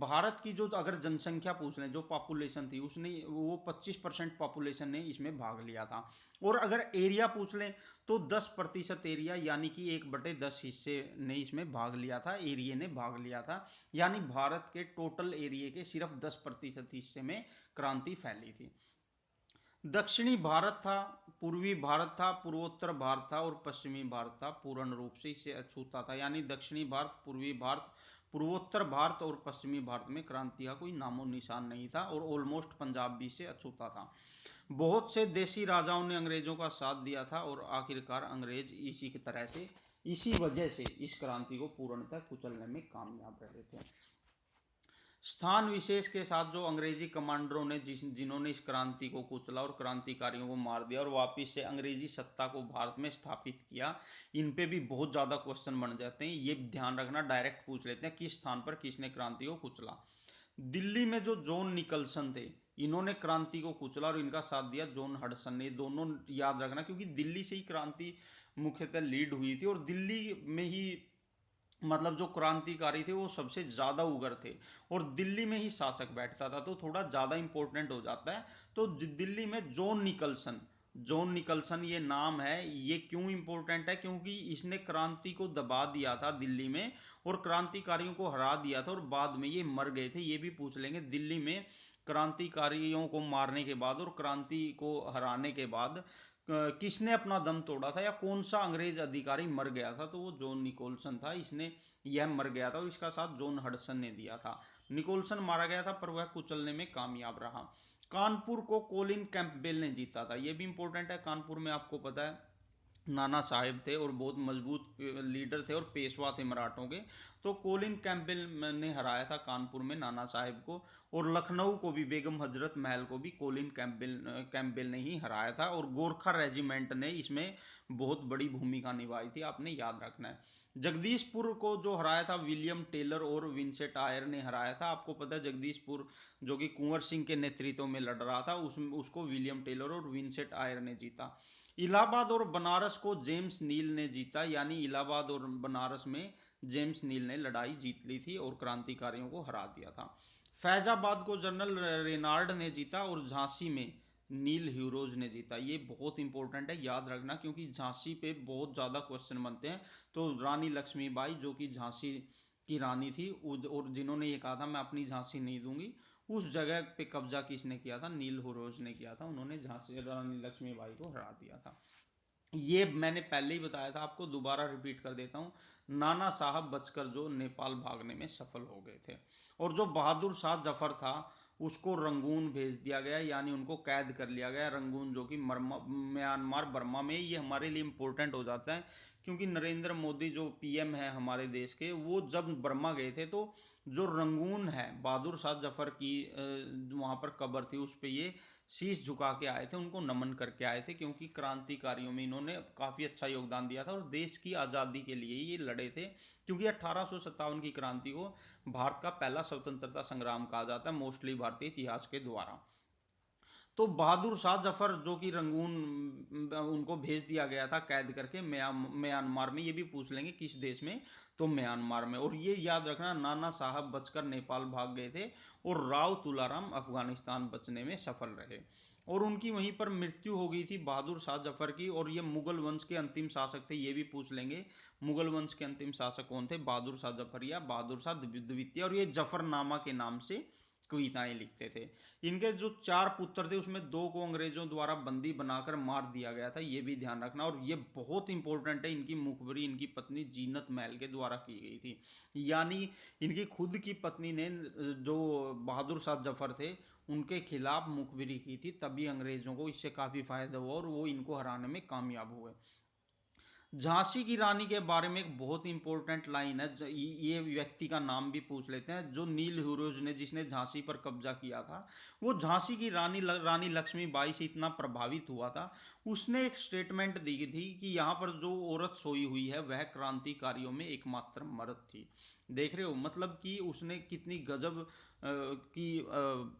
भारत की जो अगर जनसंख्या पूछ लें, जो पॉपुलेशन थी उसने वो 25% पॉपुलेशन ने इसमें भाग लिया था। और अगर एरिया पूछ लें तो 10% एरिया यानी कि 1/10 हिस्से ने इसमें भाग लिया था, एरिया ने भाग लिया था। यानी भारत के टोटल एरिया के सिर्फ 10% हिस्से में क्रांति फैली थी। दक्षिणी भारत था, पूर्वी भारत था, पूर्वोत्तर भारत था और पश्चिमी भारत था, पूर्ण रूप से इससे अछूता था। यानी दक्षिणी भारत, पूर्वी भारत, पूर्वोत्तर भारत और पश्चिमी भारत में क्रांति का कोई नामो निशान नहीं था और ऑलमोस्ट पंजाब भी से अछूता था। बहुत से देशी राजाओं ने अंग्रेजों का साथ दिया था और आखिरकार अंग्रेज इसी की तरह से, इसी वजह से इस क्रांति को पूर्णतः कुचलने में कामयाब रहे थे। स्थान विशेष के साथ जो अंग्रेजी कमांडरों ने जिन्होंने इस क्रांति को कुचला और क्रांतिकारियों को मार दिया और वापिस से अंग्रेजी सत्ता को भारत में स्थापित किया, इन पे भी बहुत ज़्यादा क्वेश्चन बन जाते हैं। ये ध्यान रखना, डायरेक्ट पूछ लेते हैं किस स्थान पर किसने क्रांति को कुचला। दिल्ली में जो जॉन निकलसन थे, इन्होंने क्रांति को कुचला और इनका साथ दिया जॉन हडसन ने। दोनों याद रखना, क्योंकि दिल्ली से ही क्रांति मुख्यतः लीड हुई थी और दिल्ली में ही मतलब जो क्रांतिकारी थे वो सबसे ज़्यादा उग्र थे और दिल्ली में ही शासक बैठता था, तो थोड़ा ज़्यादा इंपॉर्टेंट हो जाता है। तो दिल्ली में जॉन निकलसन, जॉन निकलसन ये नाम है। ये क्यों इंपॉर्टेंट है? क्योंकि इसने क्रांति को दबा दिया था दिल्ली में और क्रांतिकारियों को हरा दिया था और बाद में ये मर गए थे। ये भी पूछ लेंगे, दिल्ली में क्रांतिकारियों को मारने के बाद और क्रांति को हराने के बाद किसने अपना दम तोड़ा था या कौन सा अंग्रेज अधिकारी मर गया था? तो वो जॉन निकोलसन था। इसने, यह मर गया था और इसका साथ जॉन हडसन ने दिया था। निकोलसन मारा गया था पर वह कुचलने में कामयाब रहा। कानपुर को कोलिन कैंपबेल ने जीता था। यह भी इंपॉर्टेंट है। कानपुर में आपको पता है नाना साहेब थे और बहुत मजबूत लीडर थे और पेशवा थे मराठों के। तो कोलिन कैंपबेल ने हराया था कानपुर में नाना साहेब को, और लखनऊ को भी, बेगम हजरत महल को भी कोलिन कैंपबेल ने ही हराया था। और गोरखा रेजिमेंट ने इसमें बहुत बड़ी भूमिका निभाई थी, आपने याद रखना है। जगदीशपुर को जो हराया था विलियम टेलर और विंसेंट आयर ने हराया था। आपको पता है जगदीशपुर जो कि कुंवर सिंह के नेतृत्व में लड़ रहा था, उसको विलियम टेलर और विंसेंट आयर ने जीता। इलाहाबाद और बनारस को जेम्स नील ने जीता। यानी इलाहाबाद और बनारस में जेम्स नील ने लड़ाई जीत ली थी और क्रांतिकारियों को हरा दिया था। फैजाबाद को जनरल रेनाल्ड ने जीता और झांसी में नील ह्यूरोज ने जीता। ये बहुत इंपॉर्टेंट है, याद रखना, क्योंकि झांसी पे बहुत ज़्यादा क्वेश्चन बनते हैं। तो रानी लक्ष्मीबाई जो कि झांसी की रानी थी और जिन्होंने ये कहा था मैं अपनी झांसी नहीं दूंगी, उस जगह पे कब्जा किसने किया था? नील हुरोज ने किया था। उन्होंने झांसी रानी लक्ष्मीबाई को हरा दिया था। ये मैंने पहले ही बताया था आपको, दोबारा रिपीट कर देता हूँ। नाना साहब बचकर जो नेपाल भागने में सफल हो गए थे, और जो बहादुर शाह जफर था उसको रंगून भेज दिया गया, यानी उनको कैद कर लिया गया। रंगून जो कि म्यांमार बर्मा में। ये हमारे लिए इम्पोर्टेंट हो जाता है क्योंकि नरेंद्र मोदी जो पीएम है हमारे देश के, वो जब बर्मा गए थे तो जो रंगून है बहादुर शाह जफर की वहाँ पर कब्र थी, उस पर ये शीश झुका के आए थे, उनको नमन करके आए थे, क्योंकि क्रांतिकारियों में इन्होंने काफ़ी अच्छा योगदान दिया था और देश की आज़ादी के लिए ये लड़े थे। क्योंकि 1857 की क्रांति को भारत का पहला स्वतंत्रता संग्राम कहा जाता है, मोस्टली भारतीय इतिहास के द्वारा। तो बहादुर शाह जफर जो कि रंगून, उनको भेज दिया गया था कैद करके म्यांमार में। ये भी पूछ लेंगे किस देश में? तो म्यांमार में। और ये याद रखना, नाना साहब बचकर नेपाल भाग गए थे और राव तुलाराम अफगानिस्तान बचने में सफल रहे और उनकी वहीं पर मृत्यु हो गई थी बहादुर शाह जफर की। और ये मुगल वंश के अंतिम शासक थे, ये भी पूछ लेंगे। मुगल वंश के अंतिम शासक कौन थे? बहादुर शाह जफर या बहादुर शाह द्वितीय। और ये जफरनामा के नाम से कविताएं लिखते थे। इनके जो 4 पुत्र थे उसमें 2 को अंग्रेजों द्वारा बंदी बनाकर मार दिया गया था, ये भी ध्यान रखना। और ये बहुत इंपॉर्टेंट है, इनकी मुखबरी इनकी पत्नी जीनत महल के द्वारा की गई थी। यानी इनकी खुद की पत्नी ने, जो बहादुर शाह जफर थे, उनके खिलाफ मुखबरी की थी, तभी अंग्रेजों को इससे काफ़ी फायदा हुआ और वो इनको हराने में कामयाब हुए। झांसी की रानी के बारे में एक बहुत इंपॉर्टेंट लाइन है, ये व्यक्ति का नाम भी पूछ लेते हैं। जो नील ह्यूरोज ने, जिसने झांसी पर कब्जा किया था, वो झांसी की रानी लक्ष्मीबाई से इतना प्रभावित हुआ था, उसने एक स्टेटमेंट दी थी कि यहाँ पर जो औरत सोई हुई है वह क्रांतिकारियों में एकमात्र मर्द थी। देख रहे हो मतलब कि उसने कितनी गजब की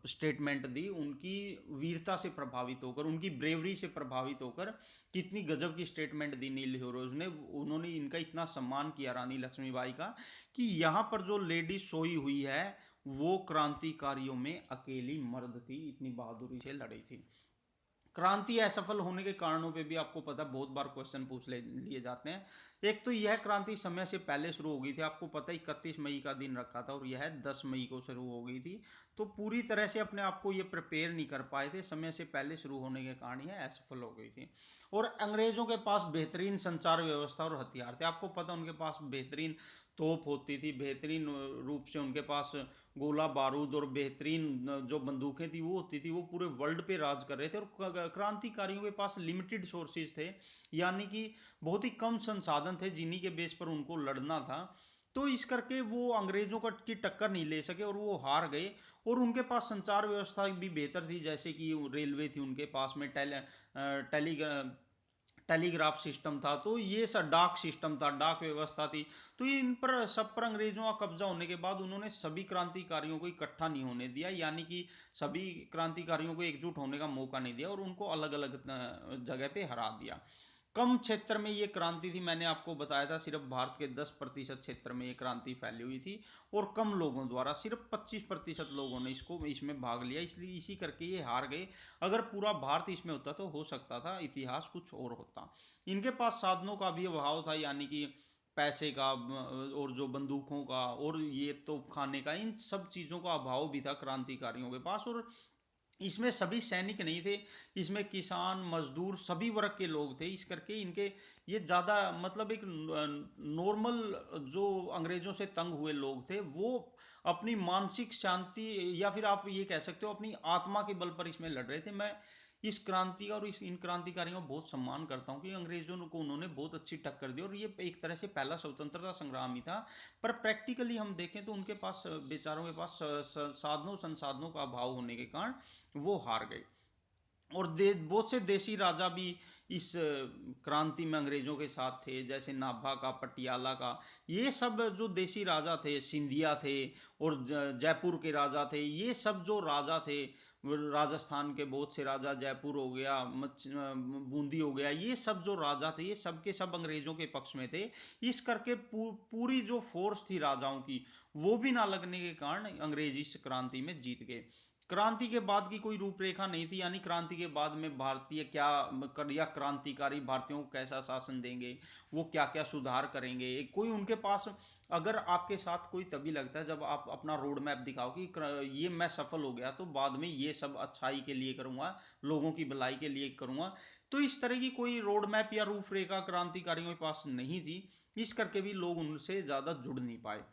स्टेटमेंट दी, उनकी वीरता से प्रभावित होकर, उनकी ब्रेवरी से प्रभावित होकर कितनी गजब की स्टेटमेंट दी नील हीरोज ने। उन्होंने इनका इतना सम्मान किया रानी लक्ष्मीबाई का कि यहाँ पर जो लेडी सोई हुई है वो क्रांतिकारियों में अकेली मर्द थी, इतनी बहादुरी से लड़ी थी। क्रांति असफल होने के कारणों पे भी आपको पता बहुत बार क्वेश्चन पूछ लिए जाते हैं। एक तो यह क्रांति समय से पहले शुरू हो गई थी, आपको पता है 31 मई का दिन रखा था और यह 10 मई को शुरू हो गई थी। तो पूरी तरह से अपने आप को ये प्रिपेयर नहीं कर पाए थे, समय से पहले शुरू होने के कारण यह असफल हो गई थी। और अंग्रेजों के पास बेहतरीन संचार व्यवस्था और हथियार थे, आपको पता उनके पास बेहतरीन तोप होती थी, बेहतरीन रूप से उनके पास गोला बारूद और बेहतरीन जो बंदूकें थी वो होती थी, वो पूरे वर्ल्ड पे राज कर रहे थे। और क्रांतिकारियों के पास लिमिटेड सोर्सेज थे, यानी कि बहुत ही कम संसाधन थे जिन्हीं के बेस पर उनको लड़ना था। तो इस करके वो अंग्रेजों का की टक्कर नहीं ले सके और वो हार गए। और उनके पास संचार व्यवस्था भी बेहतर थी, जैसे कि रेलवे थी उनके पास में, टेलीग्राफ सिस्टम था, तो ये सब डाक सिस्टम था, डाक व्यवस्था थी। तो ये इन पर सब पर अंग्रेजों का कब्जा होने के बाद उन्होंने सभी क्रांतिकारियों को इकट्ठा नहीं होने दिया, यानी कि सभी क्रांतिकारियों को एकजुट होने का मौका नहीं दिया और उनको अलग अलग जगह पे हरा दिया। कम क्षेत्र में ये क्रांति थी, मैंने आपको बताया था सिर्फ भारत के 10% क्षेत्र में ये क्रांति फैली हुई थी और कम लोगों द्वारा, सिर्फ 25% लोगों ने इसको इसमें भाग लिया, इसलिए इसी करके ये हार गए। अगर पूरा भारत इसमें होता तो हो सकता था इतिहास कुछ और होता। इनके पास साधनों का भी अभाव था, यानी कि पैसे का और जो बंदूकों का और ये तोप खाने का, इन सब चीज़ों का अभाव भी था क्रांतिकारियों के पास। और इसमें सभी सैनिक नहीं थे, इसमें किसान मजदूर सभी वर्ग के लोग थे, इस करके इनके ये ज़्यादा मतलब एक नॉर्मल जो अंग्रेज़ों से तंग हुए लोग थे वो अपनी मानसिक शांति या फिर आप ये कह सकते हो अपनी आत्मा के बल पर इसमें लड़ रहे थे। मैं इस क्रांति का और इस इन क्रांतिकारियों का बहुत सम्मान करता हूँ कि अंग्रेजों को उन्होंने बहुत अच्छी टक्कर दी और ये एक तरह से पहला स्वतंत्रता संग्राम ही था। पर प्रैक्टिकली हम देखें तो उनके पास बेचारों के पास साधनों संसाधनों का अभाव होने के कारण वो हार गए। और बहुत से देसी राजा भी इस क्रांति में अंग्रेजों के साथ थे, जैसे नाभा का, पटियाला का, ये सब जो देसी राजा थे, सिंधिया थे और जयपुर के राजा थे, ये सब जो राजा थे, राजस्थान के बहुत से राजा, जयपुर हो गया, बूंदी हो गया, ये सब जो राजा थे ये सब के सब अंग्रेजों के पक्ष में थे। इस करके पूरी जो फोर्स थी राजाओं की वो भी ना लगने के कारण अंग्रेज इस क्रांति में जीत गए। क्रांति के बाद की कोई रूपरेखा नहीं थी, यानी क्रांति के बाद में भारतीय क्या या क्रांतिकारी भारतीयों को कैसा शासन देंगे, वो क्या क्या सुधार करेंगे, कोई उनके पास। अगर आपके साथ कोई तभी लगता है जब आप अपना रोड मैप दिखाओ कि ये मैं सफल हो गया तो बाद में ये सब अच्छाई के लिए करूंगा, लोगों की भलाई के लिए करूंगा। तो इस तरह की कोई रोड मैप या रूपरेखा क्रांतिकारियों के पास नहीं थी, इस करके भी लोग उनसे ज़्यादा जुड़ नहीं पाए।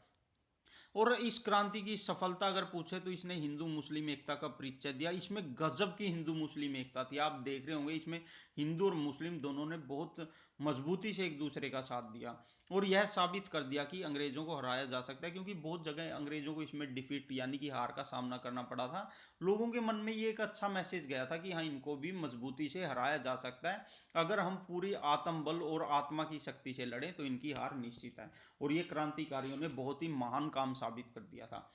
और इस क्रांति की सफलता अगर पूछे तो इसने हिंदू मुस्लिम एकता का परिचय दिया, इसमें गजब की हिंदू मुस्लिम एकता थी, आप देख रहे होंगे इसमें हिंदू और मुस्लिम दोनों ने बहुत मजबूती से एक दूसरे का साथ दिया और यह साबित कर दिया कि अंग्रेजों को हराया जा सकता है, क्योंकि बहुत जगह अंग्रेजों को इसमें डिफीट यानी कि हार का सामना करना पड़ा था। लोगों के मन में ये एक अच्छा मैसेज गया था कि हाँ इनको भी मजबूती से हराया जा सकता है, अगर हम पूरी आत्म बल और आत्मा की शक्ति से लड़ें तो इनकी हार निश्चित है। और ये क्रांतिकारियों ने बहुत ही महान काम साबित कर दिया था।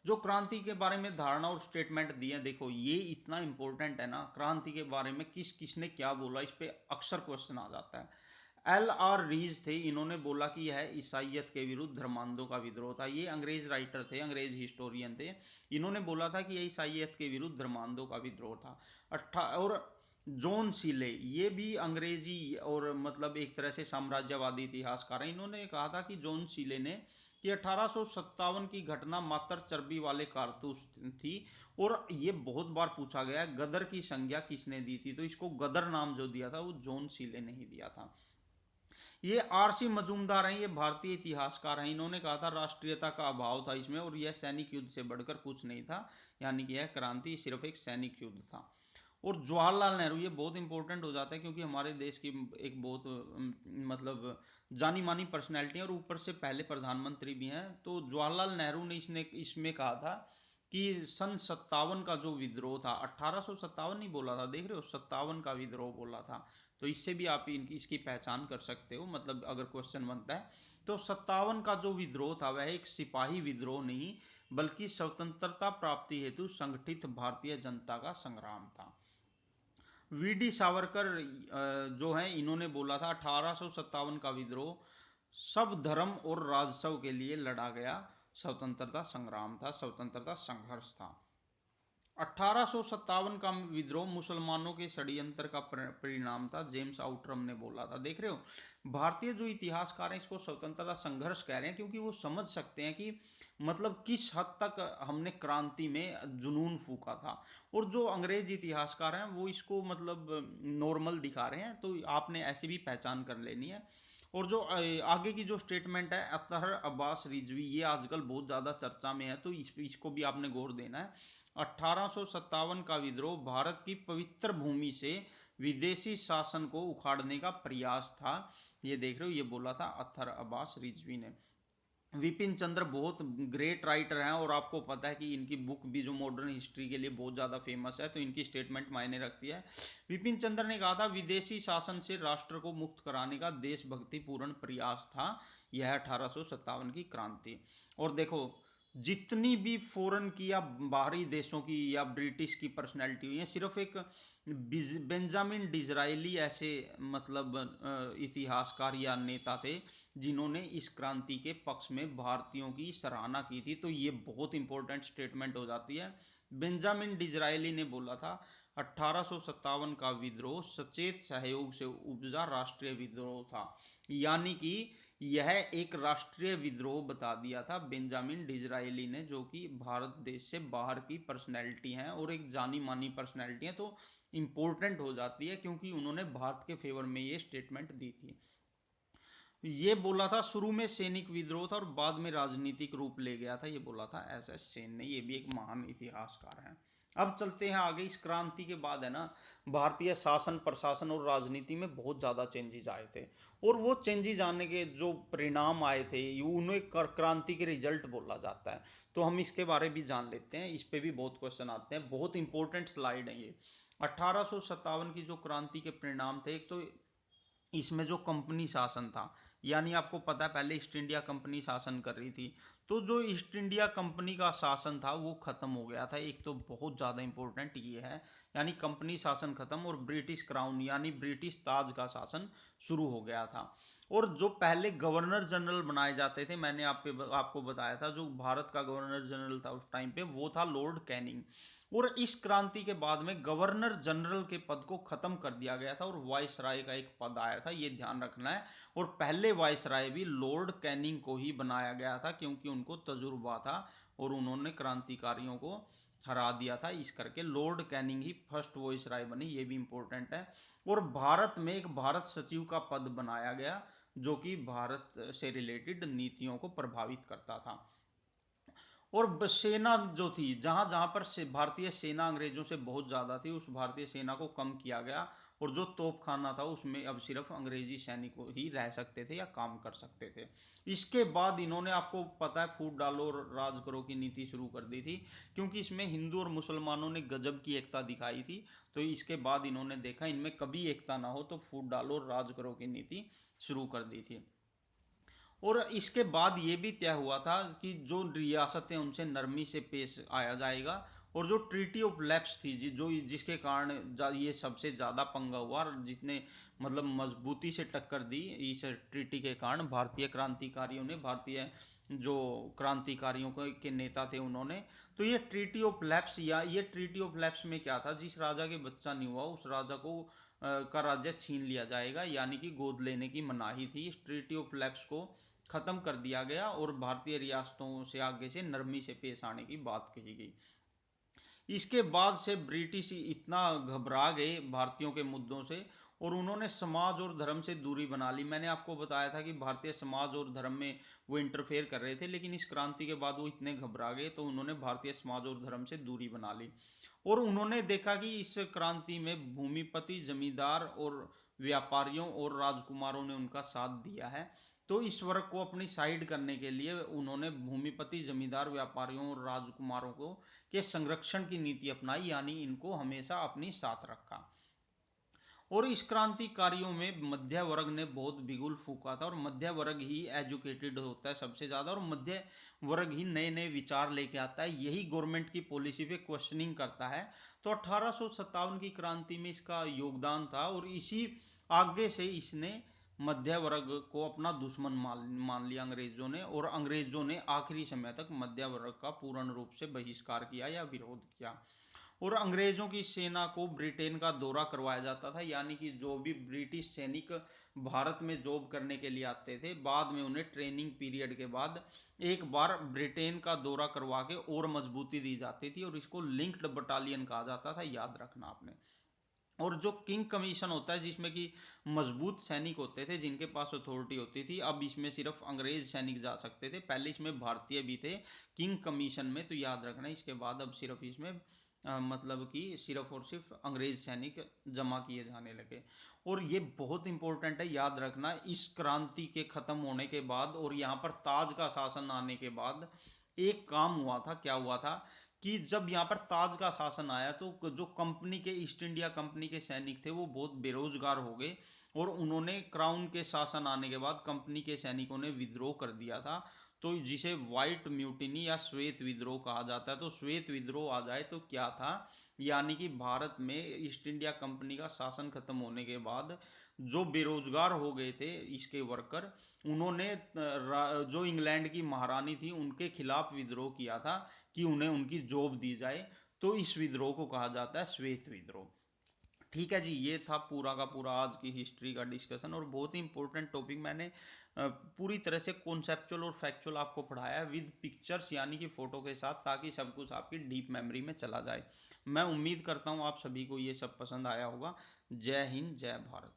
जो क्रांति के बारे में धारणा और स्टेटमेंट दिए, देखो ये इतना इंपॉर्टेंट है ना, क्रांति के बारे में किस किसने क्या बोला इस पे अक्सर क्वेश्चन आ जाता है। LR रीज थे, इन्होंने बोला कि यह ईसाइयत के विरुद्ध धर्मांधों का विद्रोह था। ये अंग्रेज राइटर थे, अंग्रेज हिस्टोरियन थे, इन्होंने बोला था कि यह ईसाइयत के विरुद्ध धर्मांधों का विद्रोह था। और जॉन सीले ये भी अंग्रेजी और मतलब एक तरह से साम्राज्यवादी इतिहासकार हैं, इन्होंने कहा था कि जॉन सीले ने कि 1857 की घटना मात्र चर्बी वाले कारतूस थी। और ये बहुत बार पूछा गया है गदर की संज्ञा किसने दी थी, तो इसको गदर नाम जो दिया था वो जॉन सीले ने ही दिया था। ये RC मजूमदार हैं, ये भारतीय इतिहासकार हैं, इन्होंने कहा था राष्ट्रीयता का अभाव था इसमें और यह सैनिक युद्ध से बढ़कर कुछ नहीं था, यानी कि यह क्रांति सिर्फ एक सैनिक युद्ध था। और जवाहरलाल नेहरू ये बहुत इंपॉर्टेंट हो जाता है क्योंकि हमारे देश की एक बहुत मतलब जानी मानी पर्सनैलिटी है और ऊपर से पहले प्रधानमंत्री भी हैं। तो जवाहरलाल नेहरू ने इसने इसमें कहा था कि सन 57 का जो विद्रोह था, 1857 नहीं बोला था, देख रहे हो 57 का विद्रोह बोला था, तो इससे भी आप इनकी इसकी पहचान कर सकते हो, मतलब अगर क्वेश्चन बनता है तो 57 का जो विद्रोह था वह एक सिपाही विद्रोह नहीं बल्कि स्वतंत्रता प्राप्ति हेतु संगठित भारतीय जनता का संग्राम था। वीडी सावरकर जो है इन्होंने बोला था 1857 का विद्रोह सब धर्म और राजस्व के लिए लड़ा गया स्वतंत्रता संग्राम था, स्वतंत्रता संघर्ष था। 1857 का विद्रोह मुसलमानों के षड्यंत्र का परिणाम था, जेम्स आउटरम ने बोला था। देख रहे हो भारतीय जो इतिहासकार हैं इसको स्वतंत्रता संघर्ष कह रहे हैं क्योंकि वो समझ सकते हैं कि मतलब किस हद तक हमने क्रांति में जुनून फूका था। और जो अंग्रेज इतिहासकार हैं वो इसको मतलब नॉर्मल दिखा रहे हैं, तो आपने ऐसे भी पहचान कर लेनी है। और जो आगे की जो स्टेटमेंट है अतहर अब्बास रिजवी, ये आजकल बहुत ज़्यादा चर्चा में है, तो इसको भी आपने गौर देना है। 1857 का विद्रोह भारत की पवित्र भूमि से विदेशी शासन को उखाड़ने का प्रयास था, ये देख रहे हो, ये बोला था अतहर अब्बास रिजवी ने। विपिन चंद्र बहुत ग्रेट राइटर हैं और आपको पता है कि इनकी बुक भी जो मॉडर्न हिस्ट्री के लिए बहुत ज़्यादा फेमस है, तो इनकी स्टेटमेंट मायने रखती है। विपिन चंद्र ने कहा था विदेशी शासन से राष्ट्र को मुक्त कराने का देशभक्ति पूर्ण प्रयास था यह 1857 की क्रांति। और देखो जितनी भी फॉरेन की या बाहरी देशों की या ब्रिटिश की पर्सनैलिटी हुई है, सिर्फ एक बेंजामिन डिजरायली ऐसे मतलब इतिहासकार या नेता थे जिन्होंने इस क्रांति के पक्ष में भारतीयों की सराहना की थी। तो ये बहुत इंपॉर्टेंट स्टेटमेंट हो जाती है। बेंजामिन डिजरायली ने बोला था 1857 का विद्रोह सचेत सहयोग से उपजा राष्ट्रीय विद्रोह था, यानी कि यह एक राष्ट्रीय विद्रोह बता दिया था बेंजामिन डिजरायली ने, जो कि भारत देश से बाहर की पर्सनैलिटी हैं और एक जानी मानी पर्सनैलिटी हैं, तो इम्पोर्टेंट हो जाती है क्योंकि उन्होंने भारत के फेवर में ये स्टेटमेंट दी थी। ये बोला था शुरू में सैनिक विद्रोह था और बाद में राजनीतिक रूप ले गया था, ये बोला था एस एस सेन ने, ये भी एक महान इतिहासकार हैं। अब चलते हैं आगे। इस क्रांति के बाद है ना भारतीय शासन प्रशासन और राजनीति में बहुत ज़्यादा चेंजेस आए थे, और वो चेंजेस आने के जो परिणाम आए थे उन्हें क्रांति के रिजल्ट बोला जाता है। तो हम इसके बारे भी जान लेते हैं, इस पे भी बहुत क्वेश्चन आते हैं, बहुत इंपॉर्टेंट स्लाइड है ये। 1857 की जो क्रांति के परिणाम थे, एक तो इसमें जो कंपनी शासन था, यानी आपको पता है पहले ईस्ट इंडिया कंपनी शासन कर रही थी, तो जो ईस्ट इंडिया कंपनी का शासन था वो खत्म हो गया था। एक तो बहुत ज़्यादा इंपॉर्टेंट ये है, यानी कंपनी शासन खत्म और ब्रिटिश क्राउन यानी ब्रिटिश ताज का शासन शुरू हो गया था। और जो पहले गवर्नर जनरल बनाए जाते थे, मैंने आपको बताया था जो भारत का गवर्नर जनरल था उस टाइम पे वो था लॉर्ड कैनिंग। और इस क्रांति के बाद में गवर्नर जनरल के पद को खत्म कर दिया गया था और वायसराय का एक पद आया था, ये ध्यान रखना है। और पहले वायसराय भी लॉर्ड कैनिंग को ही बनाया गया था क्योंकि उनको तजुर्बा था और उन्होंने क्रांतिकारियों को हरा दिया था, इस करके लॉर्ड कैनिंग ही फर्स्ट वायसराय बने, ये भी इंपॉर्टेंट है। और भारत में एक भारत सचिव का पद बनाया गया जो कि भारत से रिलेटेड नीतियों को प्रभावित करता था। और सेना जो थी, जहां जहां पर से भारतीय सेना अंग्रेजों से बहुत ज़्यादा थी, उस भारतीय सेना को कम किया गया और जो तोपखाना था उसमें अब सिर्फ अंग्रेजी सैनिक ही रह सकते थे या काम कर सकते थे। इसके बाद इन्होंने आपको पता है फूट डालो और राज करो की नीति शुरू कर दी थी, क्योंकि इसमें हिंदू और मुसलमानों ने गजब की एकता दिखाई थी। तो इसके बाद इन्होंने देखा इनमें कभी एकता ना हो तो फूट डालो और राज करो की नीति शुरू कर दी थी। और इसके बाद ये भी तय हुआ था कि जो रियासतें उनसे नरमी से पेश आया जाएगा। और जो ट्रीटी ऑफ लैप्स थी जो जिसके कारण ये सबसे ज़्यादा पंगा हुआ और जितने मतलब मजबूती से टक्कर दी इस ट्रीटी के कारण भारतीय क्रांतिकारियों ने, भारतीय जो क्रांतिकारियों के नेता थे उन्होंने। तो ये ट्रीटी ऑफ लैप्स, या ये ट्रीटी ऑफ लैप्स में क्या था, जिस राजा के बच्चा नहीं हुआ उस राजा को का राज्य छीन लिया जाएगा, यानी कि गोद लेने की मनाही थी। इस ट्रीटी ऑफ लैप्स को ख़त्म कर दिया गया और भारतीय रियासतों से आगे से नरमी से पेश आने की बात कही गई। इसके बाद से ब्रिटिश इतना घबरा गए भारतीयों के मुद्दों से और उन्होंने समाज और धर्म से दूरी बना ली। मैंने आपको बताया था कि भारतीय समाज और धर्म में वो इंटरफेयर कर रहे थे, लेकिन इस क्रांति के बाद वो इतने घबरा गए तो उन्होंने भारतीय समाज और धर्म से दूरी बना ली। और उन्होंने देखा कि इस क्रांति में भूमिपति जमींदार और व्यापारियों और राजकुमारों ने उनका साथ दिया है। तो इस वर्ग को अपनी साइड करने के लिए उन्होंने भूमिपति जमींदार व्यापारियों और राजकुमारों को के संरक्षण की नीति अपनाई, यानी इनको हमेशा अपनी साथ रखा। और इस क्रांतिकारियों में मध्य वर्ग ने बहुत बिगुल फूका था, और मध्य वर्ग ही एजुकेटेड होता है सबसे ज़्यादा, और मध्य वर्ग ही नए नए विचार लेके आता है, यही गवर्नमेंट की पॉलिसी पे क्वेश्चनिंग करता है। तो 1857 की क्रांति में इसका योगदान था, और इसी आगे से इसने मध्य वर्ग को अपना दुश्मन मान लिया अंग्रेजों ने, और अंग्रेजों ने आखिरी समय तक मध्य वर्ग का पूर्ण रूप से बहिष्कार किया या विरोध किया। और अंग्रेजों की सेना को ब्रिटेन का दौरा करवाया जाता था, यानी कि जो भी ब्रिटिश सैनिक भारत में जॉब करने के लिए आते थे, बाद में उन्हें ट्रेनिंग पीरियड के बाद एक बार ब्रिटेन का दौरा करवा के और मजबूती दी जाती थी, और इसको लिंक्ड बटालियन कहा जाता था, याद रखना आपने। और जो किंग कमीशन होता है, जिसमें कि मजबूत सैनिक होते थे जिनके पास अथॉरिटी होती थी, अब इसमें सिर्फ अंग्रेज सैनिक जा सकते थे, पहले इसमें भारतीय भी थे किंग कमीशन में, तो याद रखना इसके बाद अब सिर्फ इसमें मतलब कि सिर्फ और सिर्फ अंग्रेज सैनिक जमा किए जाने लगे। और ये बहुत इंपॉर्टेंट है, याद रखना, इस क्रांति के खत्म होने के बाद और यहाँ पर ताज का शासन आने के बाद एक काम हुआ था। क्या हुआ था कि जब यहाँ पर ताज का शासन आया तो जो कंपनी के ईस्ट इंडिया कंपनी के सैनिक थे वो बहुत बेरोजगार हो गए, और उन्होंने क्राउन के शासन आने के बाद कंपनी के सैनिकों ने विद्रोह कर दिया था, तो जिसे व्हाइट म्यूटिनी या श्वेत विद्रोह कहा जाता है। तो श्वेत विद्रोह आ जाए तो क्या था, यानी कि भारत में ईस्ट इंडिया कंपनी का शासन खत्म होने के बाद जो बेरोजगार हो गए थे इसके वर्कर, उन्होंने जो इंग्लैंड की महारानी थी उनके खिलाफ विद्रोह किया था कि उन्हें उनकी जॉब दी जाए, तो इस विद्रोह को कहा जाता है श्वेत विद्रोह। ठीक है जी, ये था पूरा का पूरा आज की हिस्ट्री का डिस्कशन, और बहुत ही इंपॉर्टेंट टॉपिक मैंने पूरी तरह से कॉन्सेप्चुअल और फैक्चुअल आपको पढ़ाया है विद पिक्चर्स, यानी कि फ़ोटो के साथ, ताकि सब कुछ आपकी डीप मेमोरी में चला जाए। मैं उम्मीद करता हूँ आप सभी को ये सब पसंद आया होगा। जय हिंद, जय भारत।